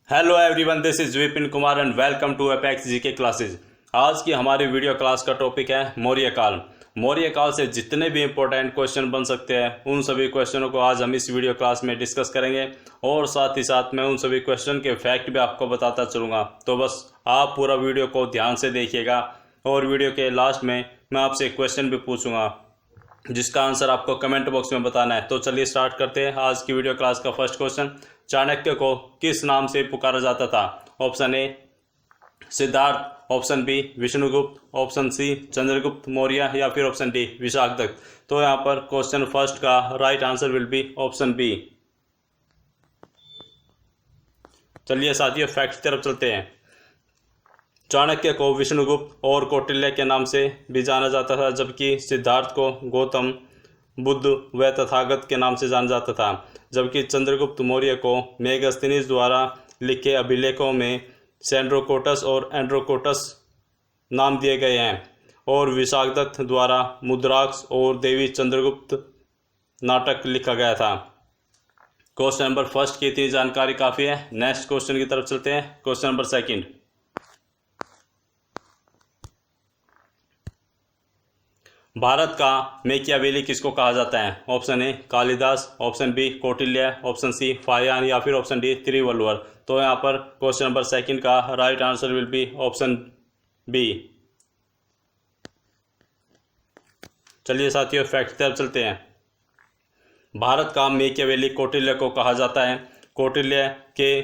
Hello everyone, this is Vipin Kumar and welcome to Apex GK classes. आज की हमारी video class का टॉपिक है मौर्य काल। मौर्य काल से जितने भी इंपॉर्टेंट क्वेश्चन बन सकते हैं उन सभी क्वेश्चनों को आज हम इस वीडियो क्लास में डिस्कस करेंगे और साथ ही साथ मैं उन सभी क्वेश्चन के फैक्ट भी आपको बताता चलूँगा। तो बस आप पूरा वीडियो को ध्यान से देखिएगा और वीडियो के लास्ट में मैं आपसे एक क्वेश्चन भी पूछूंगा जिसका आंसर आपको कमेंट बॉक्स में बताना है। तो चलिए स्टार्ट करते हैं आज की वीडियो क्लास का फर्स्ट क्वेश्चन। चाणक्य को किस नाम से पुकारा जाता था? Option A Siddhartha, option B Vishnugupta, option C Chandragupta Maurya या फिर ऑप्शन डी विशाखदत्त। तो यहाँ पर क्वेश्चन फर्स्ट का right answer will be option B. चलिए साथियों फैक्ट की तरफ चलते हैं। चाणक्य को विष्णुगुप्त और कौटिल्य के नाम से भी जाना जाता था, जबकि सिद्धार्थ को गौतम बुद्ध व तथागत के नाम से जाना जाता था, जबकि चंद्रगुप्त मौर्य को मेगस्थनीज द्वारा लिखे अभिलेखों में सेंड्रोकोटस और एंड्रोकोटस नाम दिए गए हैं और विशाखदत्त द्वारा मुद्राक्ष और देवी चंद्रगुप्त नाटक लिखा गया था। क्वेश्चन नंबर फर्स्ट की इतनी जानकारी काफ़ी है। नेक्स्ट क्वेश्चन की तरफ चलते हैं। क्वेश्चन नंबर सेकंड, भारत का मेकियावेली किसको कहा जाता है? Option A Kalidas, option B Kautilya, option C Fahien या फिर ऑप्शन डी त्रिवल्लुवर। तो यहाँ पर क्वेश्चन नंबर सेकंड का right answer will be option B. चलिए साथियों फैक्ट की तरफ चलते हैं। भारत का मेकियावेली कौटिल्य को कहा जाता है। कौटिल्य के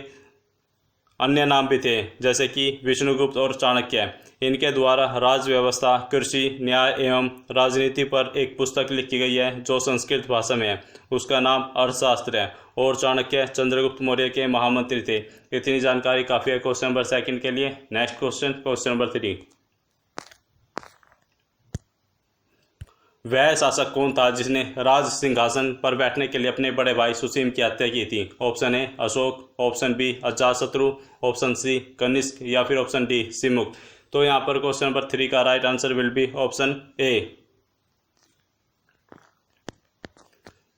अन्य नाम भी थे जैसे कि विष्णुगुप्त और चाणक्य। इनके द्वारा राज व्यवस्था, कृषि, न्याय एवं राजनीति पर एक पुस्तक लिखी गई है जो संस्कृत भाषा में है। उसका नाम अर्थशास्त्र है और चाणक्य चंद्रगुप्त मौर्य के महामंत्री थे। इतनी जानकारी काफ़ी है क्वेश्चन नंबर सेकंड के लिए। Next question, question number three, वह शासक कौन था जिसने राज सिंहासन पर बैठने के लिए अपने बड़े भाई सुसीम की हत्या की थी? Option A Ashoka, option B Ajatashatru, option C Kanishka या फिर ऑप्शन डी सिमुक। तो यहाँ पर क्वेश्चन नंबर थ्री का right answer will be option A.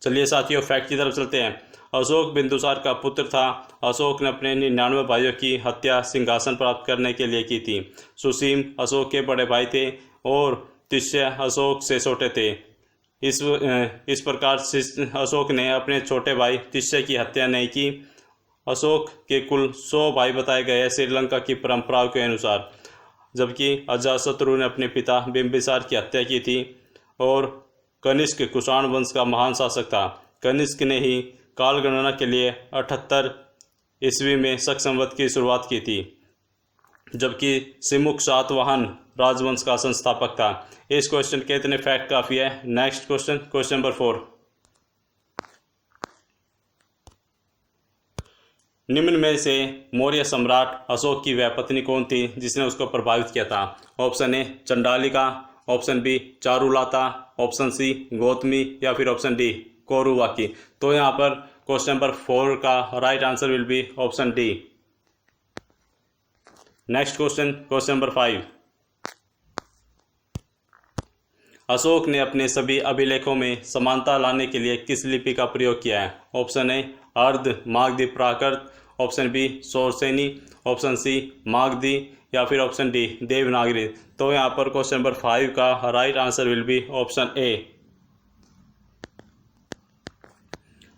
चलिए साथियों फैक्ट की तरफ चलते हैं। अशोक बिंदुसार का पुत्र था। अशोक ने अपने 99 भाइयों की हत्या सिंहासन प्राप्त करने के लिए की थी। सुसीम अशोक के बड़े भाई थे और तिष्य अशोक से छोटे थे। इस प्रकार अशोक ने अपने छोटे भाई तिष्य की हत्या नहीं की। अशोक के कुल 100 भाई बताए गए हैं श्रीलंका की परंपराओं के अनुसार, जबकि अजातशत्रु ने अपने पिता बिंबिसार की हत्या की थी और कनिष्क कुषाण वंश का महान शासक था। कनिष्क ने ही काल गणना के लिए 78 ईस्वी में शक संवत की शुरुआत की थी, जबकि सिमुक सातवाहन राजवंश का संस्थापक था। इस क्वेश्चन के इतने फैक्ट काफ़ी है। नेक्स्ट क्वेश्चन, क्वेश्चन नंबर 4, निम्न में से मौर्य सम्राट अशोक की वह पत्नी कौन थी जिसने उसको प्रभावित किया था? Option A Chandalika, option B Charulata, option C Gautami या फिर ऑप्शन डी कौरुवाकी। तो यहाँ पर क्वेश्चन नंबर 4 का right answer will be option D. Next question, question number 5, Ashok ने अपने सभी अभिलेखों में समानता लाने के लिए किस लिपि का प्रयोग किया है? Option A Ardha Magadhi Prakrit, option B Sauraseni, option C Magadhi या फिर ऑप्शन डी देवनागरी। तो यहाँ पर क्वेश्चन नंबर 5 का right answer will be option A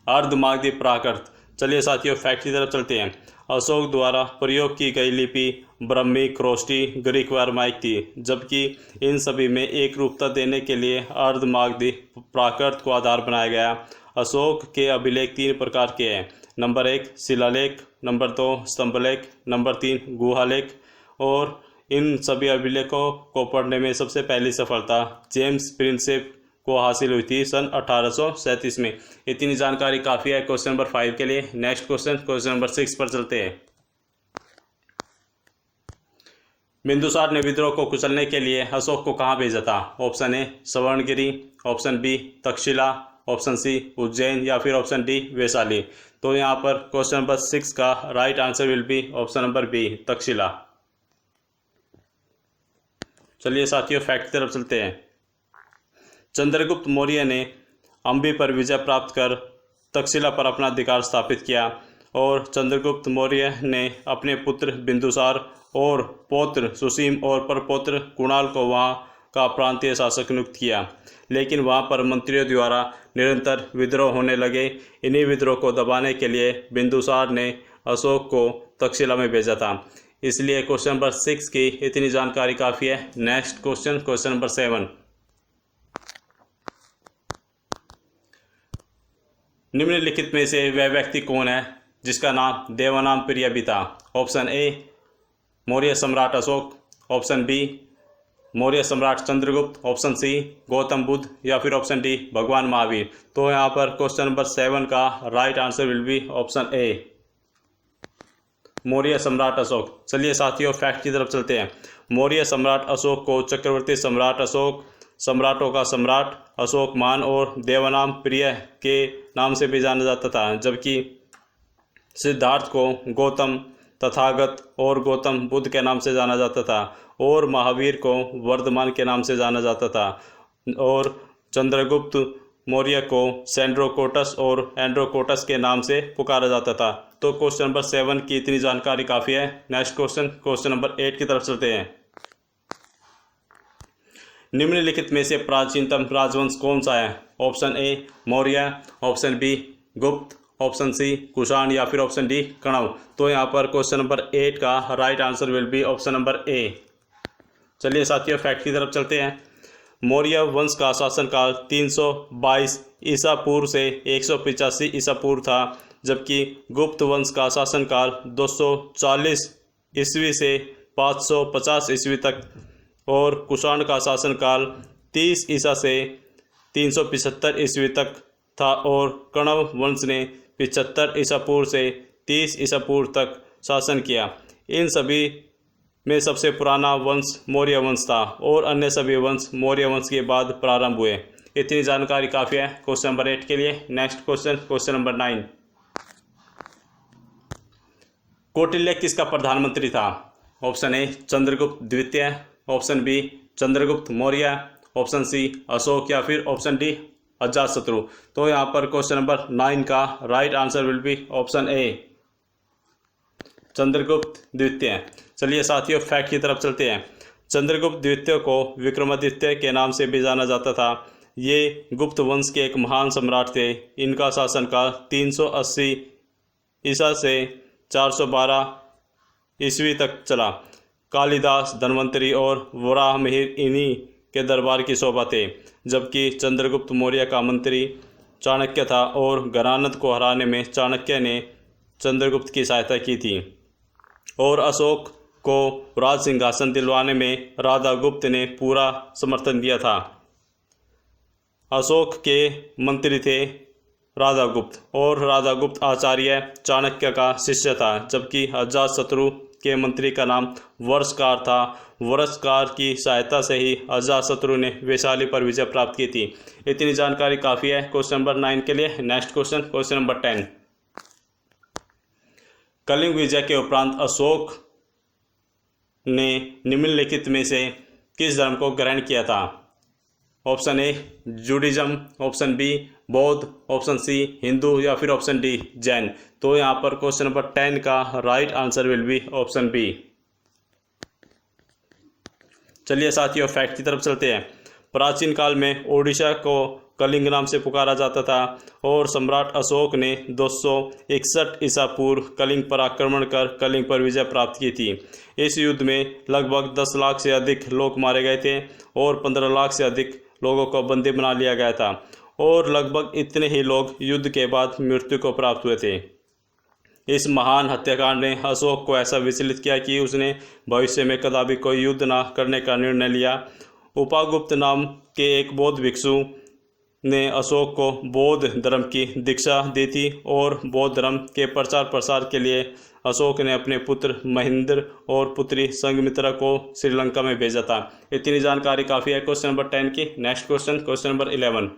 Ardha Magadhi प्राकृत। चलिए साथियों फैक्ट की तरफ चलते हैं। अशोक द्वारा प्रयोग की गई लिपि ब्रह्मी, क्रोष्टी, ग्रीक व अरमाइक थी, जबकि इन सभी में एक रूपता देने के लिए अर्धमागधी प्राकृत को आधार बनाया गया। अशोक के अभिलेख 3 प्रकार के हैं। नंबर 1 शिलालेख, नंबर 2 स्तंभलेख, नंबर 3 गुहालेख। और इन सभी अभिलेखों को पढ़ने में सबसे पहली सफलता जेम्स प्रिंसेप को हासिल हुई थी सन 1837 में। इतनी जानकारी काफ़ी है क्वेश्चन नंबर 5 के लिए। नेक्स्ट क्वेश्चन, क्वेश्चन नंबर 6 पर चलते हैं। बिंदुसार ने विद्रोह को कुचलने के लिए अशोक को कहाँ भेजा था? Option A Suvarnagiri, option B Takshashila, option C Ujjain या फिर ऑप्शन डी वैशाली। तो यहाँ पर क्वेश्चन नंबर 6 का right answer will be option number B Takshashila. चलिए साथियों फैक्ट की तरफ चलते हैं। चंद्रगुप्त मौर्य ने अम्बी पर विजय प्राप्त कर तक्षशिला पर अपना अधिकार स्थापित किया और चंद्रगुप्त मौर्य ने अपने पुत्र बिंदुसार और पौत्र सुसीम और परपौत्र कुणाल को वहाँ का प्रांतीय शासक नियुक्त किया, लेकिन वहाँ पर मंत्रियों द्वारा निरंतर विद्रोह होने लगे। इन्हीं विद्रोह को दबाने के लिए बिंदुसार ने अशोक को तक्षशिला में भेजा था। इसलिए क्वेश्चन नंबर 6 की इतनी जानकारी काफ़ी है। Next question, question number 7। निम्नलिखित में से वह व्यक्ति कौन है जिसका नाम देवानाम प्रिय भी था? ऑप्शन ए मौर्य सम्राट अशोक, ऑप्शन बी मौर्य सम्राट चंद्रगुप्त, ऑप्शन सी गौतम बुद्ध, या फिर ऑप्शन डी भगवान महावीर। तो यहाँ पर क्वेश्चन नंबर 7 का right answer will be option A Maurya सम्राट अशोक। चलिए साथियों फैक्ट की तरफ चलते हैं। मौर्य सम्राट अशोक को चक्रवर्ती सम्राट अशोक, सम्राटों का सम्राट, अशोकमान और देवानाम प्रिय के नाम से भी जाना जाता था, जबकि सिद्धार्थ को गौतम, तथागत और गौतम बुद्ध के नाम से जाना जाता था, और महावीर को वर्धमान के नाम से जाना जाता था, और चंद्रगुप्त मौर्य को सेंड्रोकोटस और एंड्रोकोटस के नाम से पुकारा जाता था। तो क्वेश्चन नंबर 7 की इतनी जानकारी काफ़ी है। नेक्स्ट क्वेश्चन, क्वेश्चन नंबर 8 की तरफ चलते हैं। निम्नलिखित में से प्राचीनतम राजवंश कौन सा है? Option A Maurya, option B Gupta, option C Kushan, या फिर ऑप्शन डी कण्व। तो यहाँ पर क्वेश्चन नंबर 8 का right answer will be option number ए। चलिए साथियों फैक्ट की तरफ चलते हैं। मौर्य वंश का शासनकाल 322 ईसा पूर्व से 185 ईसा पूर्व था, जबकि गुप्त वंश का शासनकाल 240 ईस्वी से 550 ईस्वी तक, और कुषाण का शासनकाल 30 ईसा से 375 ईस्वी तक था, और कण्व वंश ने 75 ईसा पूर्व से 30 ईसा पूर्व तक शासन किया। इन सभी में सबसे पुराना वंश मौर्य वंश था, और अन्य सभी वंश मौर्य वंश के बाद प्रारंभ हुए। इतनी जानकारी काफ़ी है क्वेश्चन नंबर 8 के लिए। Next question, question number 9। Kautilya किसका प्रधानमंत्री था? ऑप्शन ए चंद्रगुप्त द्वितीय, option B Chandragupta Maurya, option C Ashoka, या फिर ऑप्शन डी अजातशत्रु। तो यहाँ पर क्वेश्चन नंबर 9 का right answer will be option A Chandragupta द्वितीय। चलिए साथियों फैक्ट की तरफ चलते हैं। चंद्रगुप्त द्वितीय को विक्रमादित्य के नाम से भी जाना जाता था। ये गुप्त वंश के एक महान सम्राट थे। इनका शासनकाल 380 ईसा से 412 ईस्वी तक चला। कालिदास, धन्वंतरी और वराहमिहिर इन्हीं के दरबार की शोभा थे, जबकि चंद्रगुप्त मौर्य का मंत्री चाणक्य था, और घरानंद को हराने में चाणक्य ने चंद्रगुप्त की सहायता की थी, और अशोक को राज सिंहासन दिलवाने में राधागुप्त ने पूरा समर्थन दिया था। अशोक के मंत्री थे राधागुप्त, और राधागुप्त आचार्य चाणक्य का शिष्य था, जबकि अजातशत्रु के मंत्री का नाम वर्षकार था। वर्षकार की सहायता से ही अजातशत्रु ने वैशाली पर विजय प्राप्त की थी। इतनी जानकारी काफ़ी है क्वेश्चन नंबर 9 के लिए। Next question, question number 10। Kalinga विजय के उपरांत अशोक ने निम्नलिखित में से किस धर्म को ग्रहण किया था? ऑप्शन ए जूडिज्म, ऑप्शन बी बौद्ध, ऑप्शन सी हिंदू, या फिर ऑप्शन डी जैन। तो यहाँ पर क्वेश्चन नंबर 10 का right answer will be option B. चलिए साथियों फैक्ट की तरफ चलते हैं। प्राचीन काल में ओडिशा को कलिंग नाम से पुकारा जाता था, और सम्राट अशोक ने 261 ईसा पूर्व कलिंग पर आक्रमण कर कलिंग पर विजय प्राप्त की थी। इस युद्ध में लगभग 10 लाख से अधिक लोग मारे गए थे, और 15 लाख से अधिक लोगों को बंदी बना लिया गया था, और लगभग इतने ही लोग युद्ध के बाद मृत्यु को प्राप्त हुए थे। इस महान हत्याकांड ने अशोक को ऐसा विचलित किया कि उसने भविष्य में कदापि कोई युद्ध न करने का निर्णय लिया। उपागुप्त नाम के एक बौद्ध भिक्षु ने अशोक को बौद्ध धर्म की दीक्षा दी थी, और बौद्ध धर्म के प्रचार प्रसार के लिए अशोक ने अपने पुत्र महेंद्र और पुत्री संघमित्रा को श्रीलंका में भेजा था। इतनी जानकारी काफ़ी है क्वेश्चन नंबर 10 की। Next question, question number 11।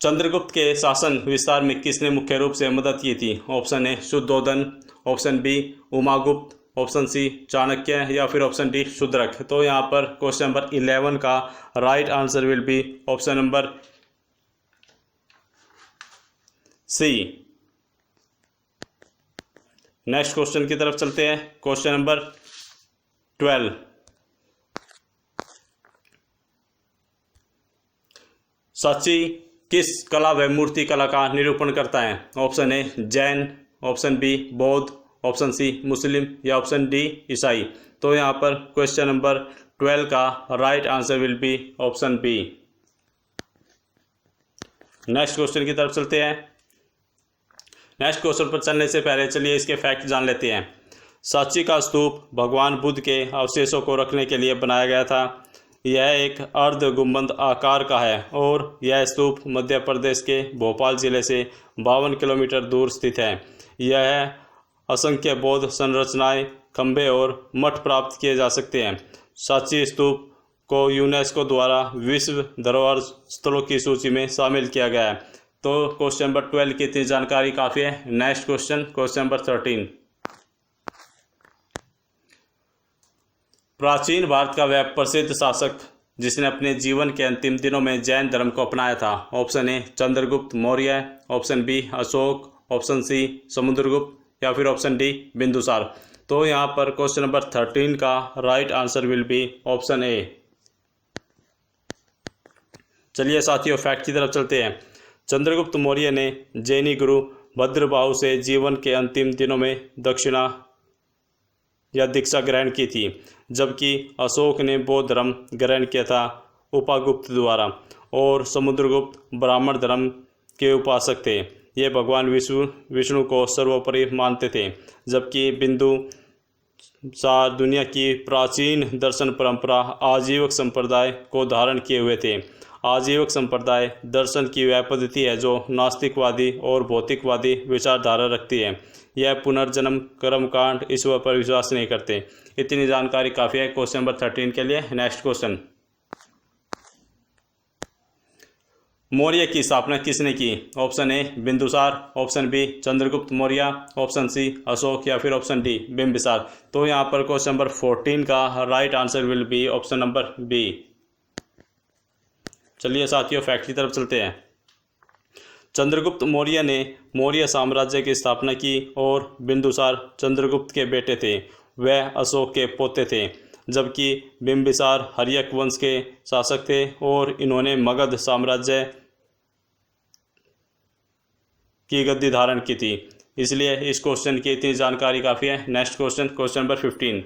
Chandragupta के शासन विस्तार में किसने मुख्य रूप से मदद की थी? Option A Shuddhodana, option B Umagupta, option C Chanakya, या फिर ऑप्शन डी शूद्रक। तो यहाँ पर क्वेश्चन नंबर 11 का right answer will be option number C next question की तरफ चलते हैं। Question number 12। साची किस कला व मूर्ति कला का निरूपण करता है? Option A Jain, option B बौद्ध, ऑप्शन सी मुस्लिम या ऑप्शन डी ईसाई। तो यहाँ पर क्वेश्चन नंबर 12 का right answer will be option B. Next question की तरफ चलते हैं। नेक्स्ट क्वेश्चन पर चलने से पहले चलिए इसके फैक्ट जान लेते हैं। सांची का स्तूप भगवान बुद्ध के अवशेषों को रखने के लिए बनाया गया था। यह एक अर्ध गुंबद आकार का है और यह स्तूप मध्य प्रदेश के भोपाल जिले से 52 किलोमीटर दूर स्थित है। यह असंख्य बौद्ध संरचनाएं, खंभे और मठ प्राप्त किए जा सकते हैं। सांची स्तूप को यूनेस्को द्वारा विश्व धरोहर स्थलों की सूची में शामिल किया गया है। तो क्वेश्चन नंबर 12 की इतनी जानकारी काफ़ी है। Next question, question number 13। प्राचीन भारत का वह प्रसिद्ध शासक जिसने अपने जीवन के अंतिम दिनों में जैन धर्म को अपनाया था? Option A Chandragupta Maurya, option B Ashoka, option C Samudragupta या फिर ऑप्शन डी बिंदुसार। तो यहाँ पर क्वेश्चन नंबर 13 का right answer will be option A. चलिए साथियों फैक्ट की तरफ चलते हैं। चंद्रगुप्त मौर्य ने जैनी गुरु भद्रबाहु से जीवन के अंतिम दिनों में दक्षिणा या दीक्षा ग्रहण की थी, जबकि अशोक ने बौद्ध धर्म ग्रहण किया था उपागुप्त द्वारा और समुद्रगुप्त ब्राह्मण धर्म के उपासक थे। ये भगवान विष्णु को सर्वोपरि मानते थे, जबकि बिंदुसार दुनिया की प्राचीन दर्शन परंपरा आजीवक संप्रदाय को धारण किए हुए थे। आजीवक संप्रदाय दर्शन की वह पद्धति है जो नास्तिकवादी और भौतिकवादी विचारधारा रखती है। यह पुनर्जन्म, कर्मकांड, ईश्वर पर विश्वास नहीं करते। इतनी जानकारी काफ़ी है क्वेश्चन नंबर 13 के लिए। नेक्स्ट क्वेश्चन, मौर्य की स्थापना किसने की? Option A Bindusara, option B Chandragupta Maurya, option C Ashoka या फिर ऑप्शन डी बिंबिसार। तो यहाँ पर क्वेश्चन नंबर 14 का right answer will be option number B. चलिए साथियों फैक्ट की तरफ चलते हैं। चंद्रगुप्त मौर्य ने मौर्य साम्राज्य की स्थापना की और बिंदुसार चंद्रगुप्त के बेटे थे, वह अशोक के पोते थे, जबकि बिंबिसार हर्यक वंश के शासक थे और इन्होंने मगध साम्राज्य की गद्दी धारण की थी। इसलिए इस क्वेश्चन की इतनी जानकारी काफ़ी है। Next question, question number 15।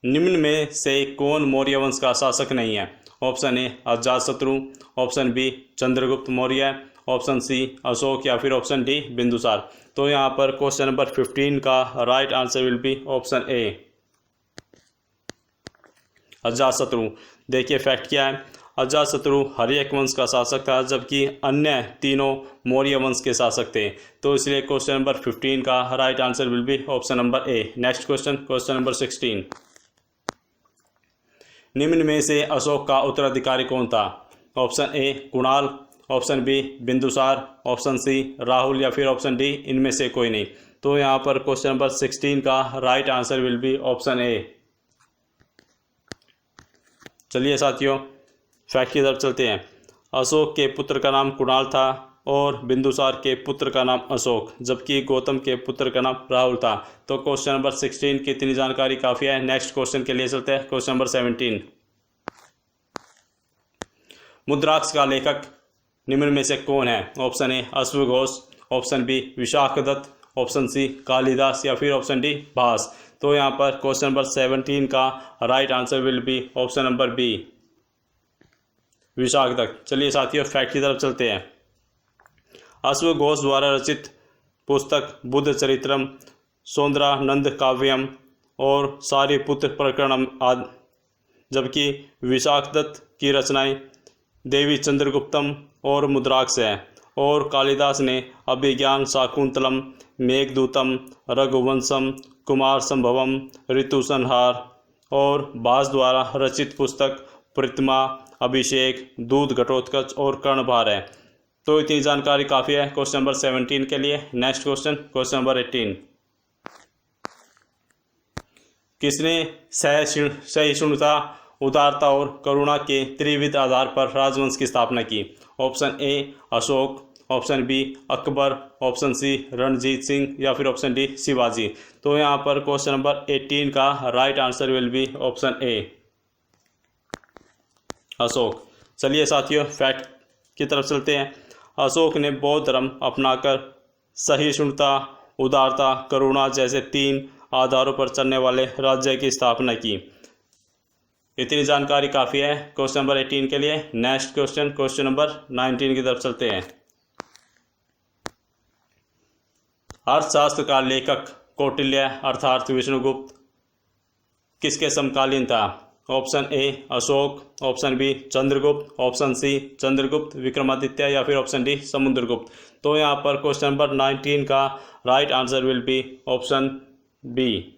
निम्न में से कौन मौर्य वंश का शासक नहीं है? Option A Ajatashatru, option B Chandragupta Maurya, option C Ashoka या फिर ऑप्शन डी बिंदुसार। तो यहाँ पर क्वेश्चन नंबर 15 का right answer will be option A Ajatashatru. देखिए फैक्ट क्या है। अजातशत्रु हर्यक वंश का शासक था, जबकि अन्य तीनों मौर्य वंश के शासक थे। तो इसलिए क्वेश्चन नंबर 15 का right answer will be option number A. Next question, question number 16। निम्न में से अशोक का उत्तराधिकारी कौन था? Option A Kunal, option B Bindusara, option C Rahul या फिर ऑप्शन डी इनमें से कोई नहीं। तो यहाँ पर क्वेश्चन नंबर 16 का right answer will be option A. चलिए साथियों फैक्ट की तरफ चलते हैं। अशोक के पुत्र का नाम कुणाल था और बिंदुसार के पुत्र का नाम अशोक, जबकि गौतम के पुत्र का नाम राहुल था। तो क्वेश्चन नंबर 16 की इतनी जानकारी काफ़ी है। नेक्स्ट क्वेश्चन के लिए चलते हैं। Question number 17। मुद्राक्ष का लेखक निम्न में से कौन है? ऑप्शन ए अश्वघोष, option B Vishakhadatta, option C Kalidasa या फिर ऑप्शन डी भास। तो यहाँ पर क्वेश्चन नंबर 17 का right answer will be option number B Vishakhadatta. चलिए साथियों फैक्ट की तरफ चलते हैं। अश्वघोष द्वारा रचित पुस्तक बुद्ध चरित्रम, सौंदरानंद काव्यम और सारिपुत्र प्रकरणम आदि, जबकि विशाखदत्त की रचनाएं देवी चंद्रगुप्तम और मुद्राक्ष है और कालिदास ने अभिज्ञान शाकुंतलम, मेघदूतम, रघुवंशम, कुमार संभवम, ऋतुसंहार और भास द्वारा रचित पुस्तक प्रतिमा, अभिषेक, दूध घटोत्कच और कर्णभार है। तो इतनी जानकारी काफ़ी है क्वेश्चन नंबर 17 के लिए। Next question, question number 18। किसने सहिष्णुता, उदारता और करुणा के त्रिविध आधार पर राजवंश की स्थापना की? Option A Ashoka, option B Akbar, option C Ranjit Singh या फिर ऑप्शन डी शिवाजी। तो यहाँ पर क्वेश्चन नंबर 18 का right answer will be option A Ashok. चलिए साथियों फैक्ट की तरफ चलते हैं। अशोक ने बौद्ध धर्म अपनाकर सहिष्णुता, उदारता, करुणा जैसे 3 आधारों पर चलने वाले राज्य की स्थापना की। इतनी जानकारी काफ़ी है क्वेश्चन नंबर 18 के लिए। नेक्स्ट क्वेश्चन नंबर 19 की तरफ चलते हैं। अर्थशास्त्र का लेखक कौटिल्य अर्थात विष्णुगुप्त किसके समकालीन था? Option A Ashoka, option B Chandragupta, option C Chandragupta Vikramaditya या फिर ऑप्शन डी समुद्रगुप्त। तो यहाँ पर क्वेश्चन नंबर 19 का right answer will be option B.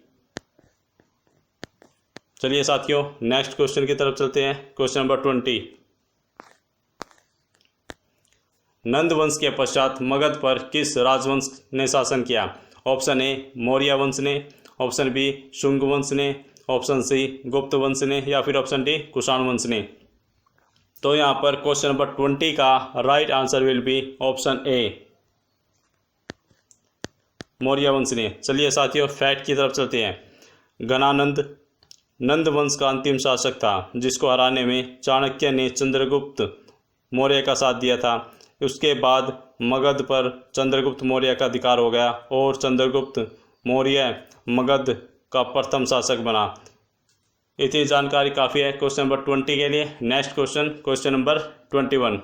चलिए साथियों नेक्स्ट क्वेश्चन की तरफ चलते हैं। Question number 20। नंद वंश के पश्चात मगध पर किस राजवंश ने शासन किया? ऑप्शन ए मौर्य वंश ने, ऑप्शन बी शुंग वंश ने, ऑप्शन सी गुप्त वंश ने या फिर ऑप्शन डी कुषाण वंश ने। तो यहाँ पर क्वेश्चन नंबर 20 का right answer will be option A Maurya वंश ने। चलिए साथियों फैक्ट की तरफ चलते हैं। गणानंद नंद वंश का अंतिम शासक था जिसको हराने में चाणक्य ने चंद्रगुप्त मौर्य का साथ दिया था। उसके बाद मगध पर चंद्रगुप्त मौर्य का अधिकार हो गया और चंद्रगुप्त मौर्य मगध का प्रथम शासक बना। इतनी जानकारी काफ़ी है क्वेश्चन नंबर 20 के लिए। Next question number 21।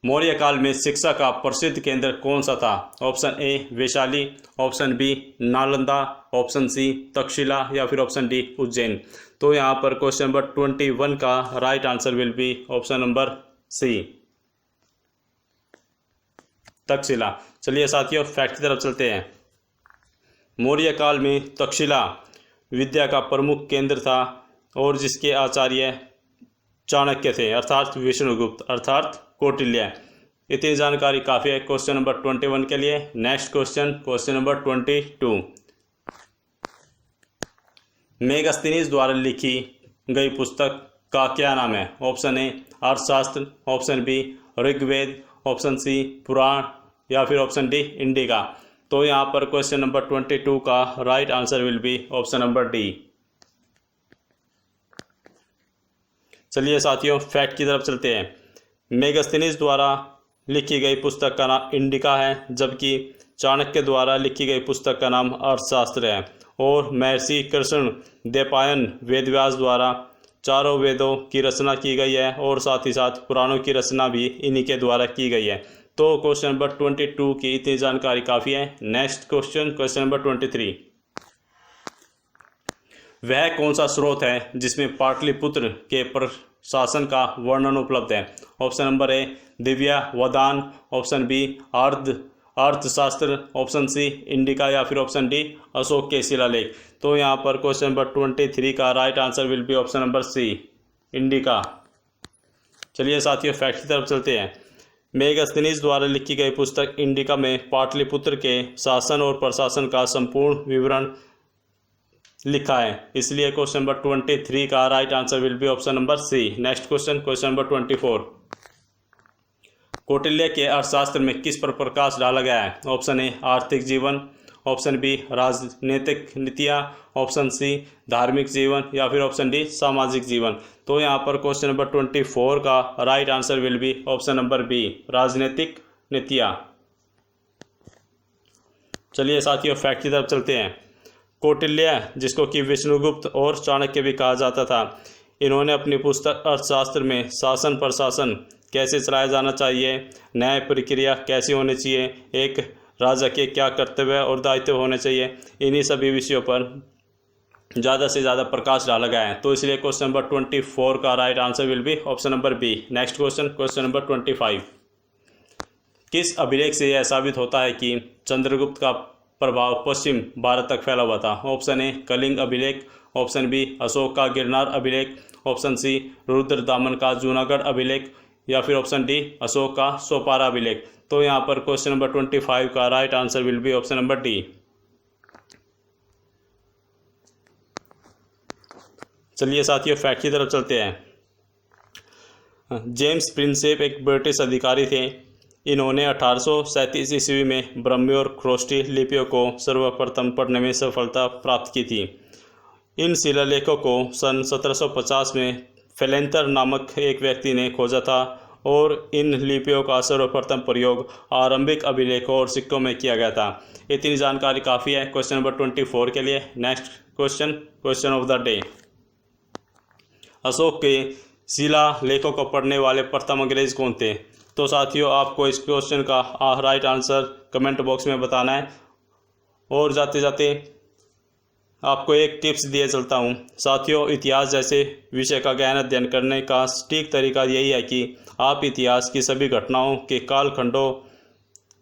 मौर्य काल में शिक्षा का प्रसिद्ध केंद्र कौन सा था? Option A Vaishali, option B Nalanda, option C Taxila या फिर ऑप्शन डी उज्जैन। तो यहाँ पर क्वेश्चन नंबर 21 का right answer will be option number C Taxila. चलिए साथियों फैक्ट की तरफ चलते हैं। मौर्य काल में तक्षशिला विद्या का प्रमुख केंद्र था और जिसके आचार्य चाणक्य थे अर्थात विष्णुगुप्त अर्थात कौटिल्य। इतनी जानकारी काफ़ी है क्वेश्चन नंबर 21 के लिए। Next question number 22। मेगास्थनीज द्वारा लिखी गई पुस्तक का क्या नाम है? Option A Arthashastra, option B Rigveda, option C Purana या फिर ऑप्शन डी इंडिका। तो यहाँ पर क्वेश्चन नंबर 22 का right answer will be option number D. चलिए साथियों फैक्ट की तरफ चलते हैं। मेगास्थनीज द्वारा लिखी गई पुस्तक का नाम इंडिका है जबकि चाणक्य द्वारा लिखी गई पुस्तक का नाम अर्थशास्त्र है। और महर्षि कृष्ण द्वैपायन वेदव्यास द्वारा चारों वेदों की रचना की गई है और साथ ही साथ पुराणों की रचना भी इन्हीं के द्वारा की गई है। तो क्वेश्चन नंबर 22 की इतनी जानकारी काफ़ी है। Next question number 23। वह कौन सा स्रोत है जिसमें पाटलिपुत्र के प्रशासन का वर्णन उपलब्ध है? Option number A Divyavadana, option B Arthashastra, option C Indica या फिर ऑप्शन डी अशोक के शिलालेख। तो यहाँ पर क्वेश्चन नंबर 23 का right answer will be option number C Indica. चलिए साथियों फैक्ट की तरफ चलते हैं। मेगास्थनीज द्वारा लिखी गई पुस्तक इंडिका में पाटलिपुत्र के शासन और प्रशासन का संपूर्ण विवरण लिखा है, इसलिए क्वेश्चन नंबर 23 का right answer will be option number C. Next question number 24। Kautilya के अर्थशास्त्र में किस पर प्रकाश डाला गया है? ऑप्शन ए आर्थिक जीवन, ऑप्शन बी राजनीतिक नीतियाँ, ऑप्शन सी धार्मिक जीवन या फिर ऑप्शन डी सामाजिक जीवन। तो यहाँ पर क्वेश्चन नंबर 24 का right answer will be option number B राजनीतिक नीतियाँ। चलिए साथियों फैक्ट की तरफ चलते हैं। कौटिल्य जिसको कि विष्णुगुप्त और चाणक्य भी कहा जाता था, इन्होंने अपनी पुस्तक अर्थशास्त्र में शासन प्रशासन कैसे चलाया जाना चाहिए, न्याय प्रक्रिया कैसी होनी चाहिए, एक राजा के क्या कर्तव्य और दायित्व होने चाहिए, इन्हीं सभी विषयों पर ज़्यादा से ज़्यादा प्रकाश डाला गया है। तो इसलिए क्वेश्चन नंबर 24 का right answer will be option number B. Next question number 25। किस अभिलेख से यह साबित होता है कि चंद्रगुप्त का प्रभाव पश्चिम भारत तक फैला हुआ था? ऑप्शन ए कलिंग अभिलेख, ऑप्शन बी अशोक का गिरनार अभिलेख, ऑप्शन सी रुद्रदामन का जूनागढ़ अभिलेख या फिर ऑप्शन डी अशोक का सोपारा अभिलेख। तो यहाँ पर क्वेश्चन नंबर 25 का right answer will be option number D. चलिए साथियों फैक्ट की तरफ चलते हैं। जेम्स प्रिंसेप एक ब्रिटिश अधिकारी थे। इन्होंने 1837 ईस्वी में ब्राह्मी और ख्रोष्टी लिपियों को सर्वप्रथम पढ़ने में सफलता प्राप्त की थी। इन शिलालेखों को सन 1750 में फेलेंतर नामक एक व्यक्ति ने खोजा था और इन लिपियों का सर्वप्रथम प्रयोग आरंभिक अभिलेखों और सिक्कों में किया गया था। इतनी जानकारी काफ़ी है क्वेश्चन नंबर 24 के लिए। Next question of the day. Ashok के शिलालेखों को पढ़ने वाले प्रथम अंग्रेज कौन थे? तो साथियों, आपको इस क्वेश्चन का राइट आंसर कमेंट बॉक्स में बताना है। और जाते जाते आपको एक टिप्स दिए चलता हूँ। साथियों, इतिहास जैसे विषय का गहन अध्ययन करने का ठीक तरीका यही है कि आप इतिहास की सभी घटनाओं के कालखंडों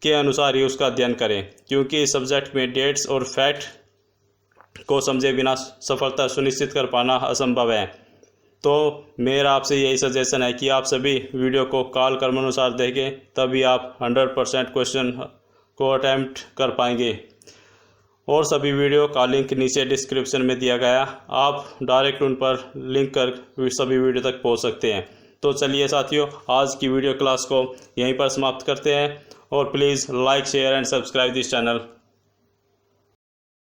के अनुसार ही उसका अध्ययन करें, क्योंकि इस सब्जेक्ट में डेट्स और फैक्ट को समझे बिना सफलता सुनिश्चित कर पाना असंभव है। तो मेरा आपसे यही सजेशन है कि आप सभी वीडियो को काल क्रमानुसार देखें, तभी आप 100% क्वेश्चन को अटैम्प्ट कर पाएंगे। और सभी वीडियो का लिंक नीचे डिस्क्रिप्शन में दिया गया, आप डायरेक्ट उन पर लिंक कर सभी वीडियो तक पहुंच सकते हैं। तो चलिए साथियों, आज की वीडियो क्लास को यहीं पर समाप्त करते हैं और please like share and subscribe this channel.